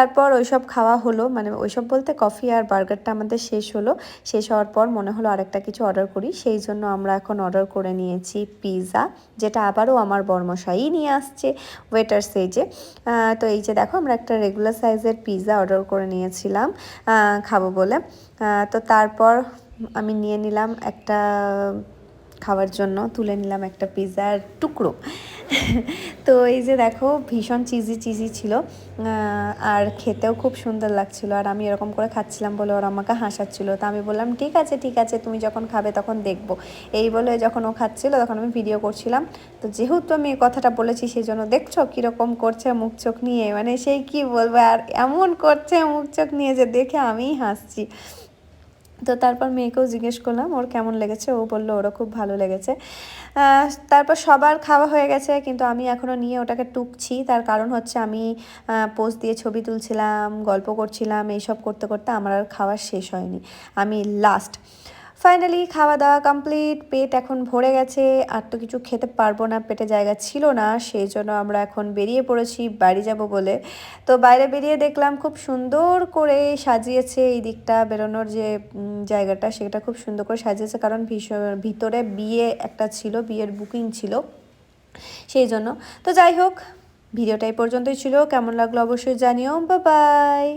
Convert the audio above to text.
তারপর ওইসব খাওয়া হলো, মানে ওইসব বলতে কফি আর বার্গারটা আমাদের শেষ হলো। শেষ হওয়ার পর মনে হলো আরেকটা কিছু অর্ডার করি, সেই জন্য আমরা এখন অর্ডার করে নিয়েছি পিৎজা, যেটা আবারও আমার বরমশাই নিয়ে আসছে ওয়েটার সেজে। তো এই যে দেখো, আমরা একটা রেগুলার সাইজের পিৎজা অর্ডার করে নিয়েছিলাম খাবো বলে। তো তারপর আমি নিয়ে নিলাম একটা খাওয়ার জন্য, তুলে নিলাম একটা পিৎজার টুকরো। তো এই যে দেখো, ভীষণ চিজি চিজি ছিল আর খেতেও খুব সুন্দর লাগছিল। আর আমি এরকম করে খাচ্ছিলাম বলে ওরা আমাকে হাসাচ্ছিল। তো আমি বললাম ঠিক আছে ঠিক আছে, তুমি যখন খাবে তখন দেখবো। এই বলে যখন ও খাচ্ছিল তখন আমি ভিডিও করছিলাম। তো যেহেতু আমি এই কথাটা বলেছি সেই জন্য দেখছো কীরকম করছে মুখ চোখ নিয়ে, মানে সেই কি বলবো, আর এমন করছে মুখ চোখ নিয়ে যে দেখে আমিই হাসছি। তো তারপর মেয়েকেও জিজ্ঞেস করলাম ওর কেমন লেগেছে, ও বললো ওরও খুব ভালো লেগেছে। তারপর সবার খাওয়া হয়ে গেছে, কিন্তু আমি এখনও নিয়ে ওটাকে টুকছি। তার কারণ হচ্ছে আমি পোজ দিয়ে ছবি তুলছিলাম, গল্প করছিলাম, এইসব করতে করতে আমার আর খাওয়া শেষ হয়নি। আমি লাস্ট ফাইনালি খাওয়া দাওয়া কমপ্লিট, পেট এখন ভরে গেছে, আর তো কিছু খেতে পারবো না, পেটে জায়গা ছিল না। সেই জন্য আমরা এখন বেরিয়ে পড়েছি বাড়ি যাব বলে। তো বাইরে বেরিয়ে দেখলাম খুব সুন্দর করে সাজিয়েছে এই দিকটা, বেরোনোর যে জায়গাটা সেটা খুব সুন্দর করে সাজিয়েছে, কারণ ভিতরে বিয়ে একটা ছিল, বিয়ের বুকিং ছিল সেই জন্য। তো যাই হোক, ভিডিওটা এই পর্যন্তই ছিল, কেমন লাগলো অবশ্যই জানিও। Bye bye.